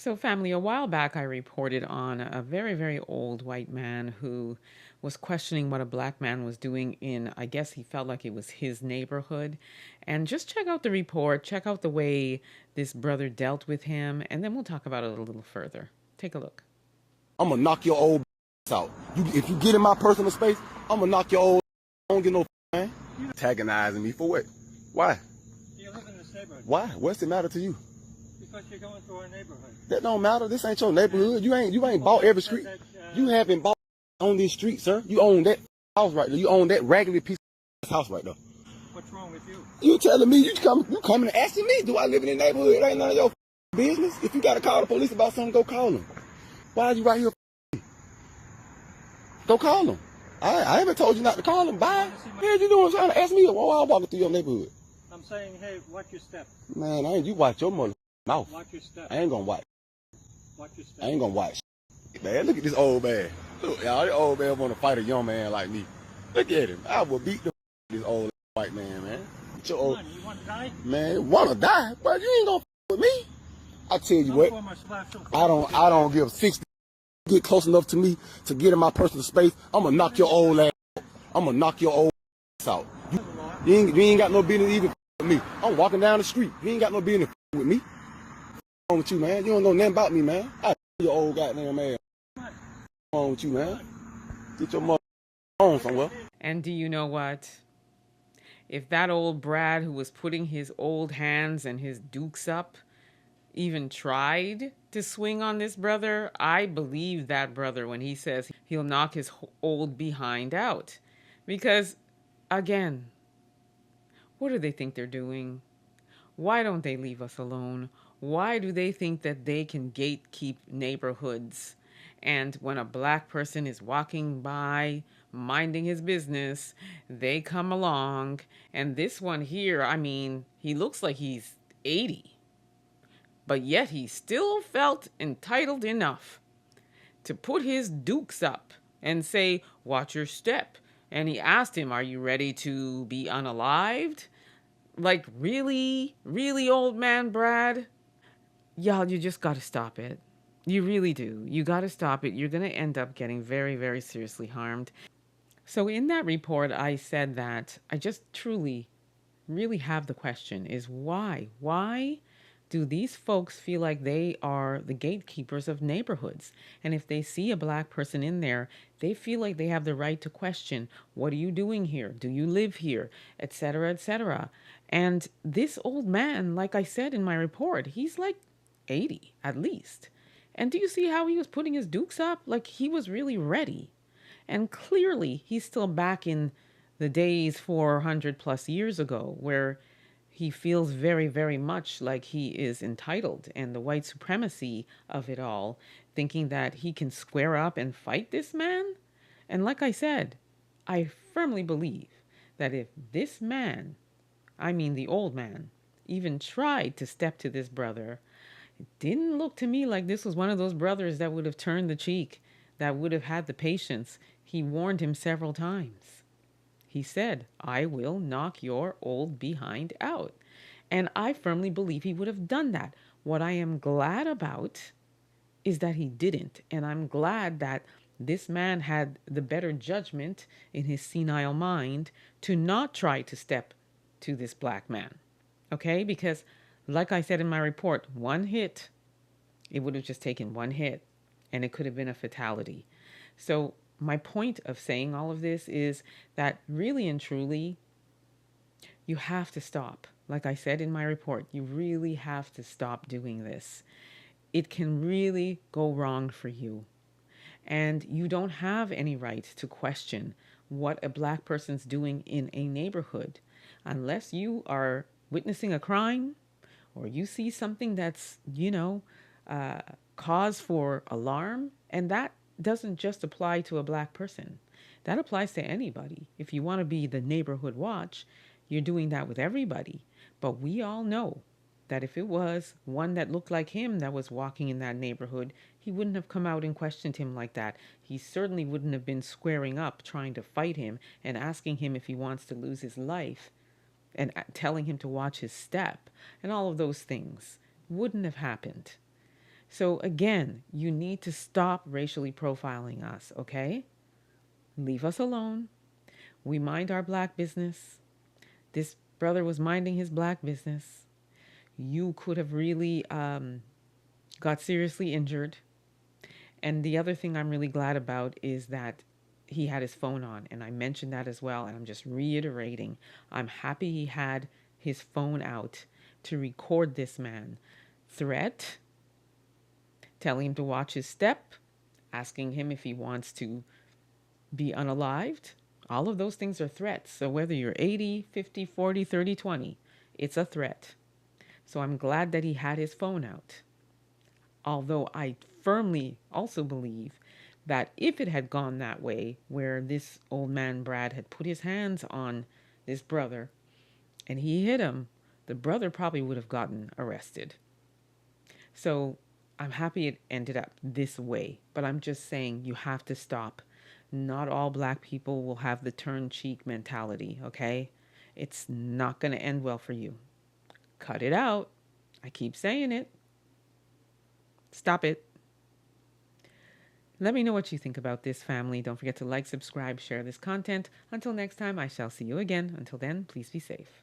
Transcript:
So, family, a while back I reported on a very, very old white man who was questioning what a black man was doing in, I guess he felt like it was his neighborhood. And just check out the report, check out the way this brother dealt with him, and then we'll talk about it a little further. Take a look. I'm gonna knock your old out. If you get in my personal space, I'm gonna knock your old. I don't get no man. Antagonizing me for what? Why? You live in this neighborhood. Why? What's the matter to you? Because you're going through our neighborhood. That don't matter. This ain't your neighborhood. You ain't bought every street. You haven't bought on this street, sir. You own that house right there. You own that raggedy piece of house right there. What's wrong with you? You telling me you coming and asking me, do I live in the neighborhood? It ain't none of your business. If you gotta call the police about something, go call them. Why are you right here? Go call them. I haven't told you not to call them. Bye. What you doing trying to ask me while I'm walking through your neighborhood? I'm saying, hey, watch your step. Man, you watch your mother mouth. Watch your step. I ain't gonna watch. Watch your step. I ain't gonna watch. Man, look at this old man. Look, y'all, this old man wanna fight a young man like me. Look at him. I will beat the this old white man, man. Come on, you want to die? Man, wanna die? But you ain't gonna with me. I tell you what, I don't give 60. Get close enough to me to get in my personal space, I'm gonna knock your old ass out. I'm gonna knock your old ass out. You ain't got no business even with me. I'm walking down the street. You ain't got no business with me. What's wrong with you, man? You don't know nothing about me, man. I your old goddamn man. What's wrong with you, man? Get your mother on somewhere. And do you know what? If that old Brad who was putting his old hands and his dukes up even tried to swing on this brother, I believe that brother when he says he'll knock his old behind out. Because, again, what do they think they're doing? Why don't they leave us alone? Why do they think that they can gatekeep neighborhoods? And when a black person is walking by, minding his business, they come along. And this one here, I mean, he looks like he's 80. But yet he still felt entitled enough to put his dukes up and say, watch your step. And he asked him, are you ready to be unalived? Like, really? Really, old man Brad? Y'all, you just got to stop it. You really do. You got to stop it. You're going to end up getting very, very seriously harmed. So in that report, I said that I just truly, really have the question is why? Why do these folks feel like they are the gatekeepers of neighborhoods? And if they see a black person in there, they feel like they have the right to question, what are you doing here? Do you live here? Etc., etc. And this old man, like I said in my report, he's like 80 at least. And do you see how he was putting his dukes up? Like he was really ready. And clearly he's still back in the days 400 plus years ago where he feels very, very much like he is entitled and the white supremacy of it all, thinking that he can square up and fight this man. And like I said, I firmly believe that if this man, I mean the old man, even tried to step to this brother, it didn't look to me like this was one of those brothers that would have turned the cheek, that would have had the patience. He warned him several times. He said, I will knock your old behind out. And I firmly believe he would have done that. What I am glad about is that he didn't. And I'm glad that this man had the better judgment in his senile mind to not try to step to this black man. Okay? Because, like I said in my report, one hit, it would have just taken one hit and it could have been a fatality. So, my point of saying all of this is that really and truly, you have to stop. Like I said in my report, you really have to stop doing this. It can really go wrong for you. And you don't have any right to question what a black person's doing in a neighborhood unless you are witnessing a crime or you see something that's, cause for alarm. And that doesn't just apply to a black person. That applies to anybody. If you want to be the neighborhood watch, you're doing that with everybody. But we all know that if it was one that looked like him that was walking in that neighborhood, he wouldn't have come out and questioned him like that. He certainly wouldn't have been squaring up, trying to fight him and asking him if he wants to lose his life and telling him to watch his step and all of those things wouldn't have happened. So again, you need to stop racially profiling us, okay? Leave us alone. We mind our black business. This brother was minding his black business. You could have really got seriously injured. And the other thing I'm really glad about is that he had his phone on. And I mentioned that as well. And I'm just reiterating, I'm happy he had his phone out to record this man. Threat, telling him to watch his step, asking him if he wants to be unalived. All of those things are threats. So whether you're 80, 50, 40, 30, 20, it's a threat. So I'm glad that he had his phone out. Although I firmly also believe that if it had gone that way, where this old man Brad had put his hands on this brother and he hit him, the brother probably would have gotten arrested. So I'm happy it ended up this way, but I'm just saying you have to stop. Not all black people will have the turn cheek mentality, okay? It's not going to end well for you. Cut it out. I keep saying it. Stop it. Let me know what you think about this, family. Don't forget to like, subscribe, share this content. Until next time, I shall see you again. Until then, please be safe.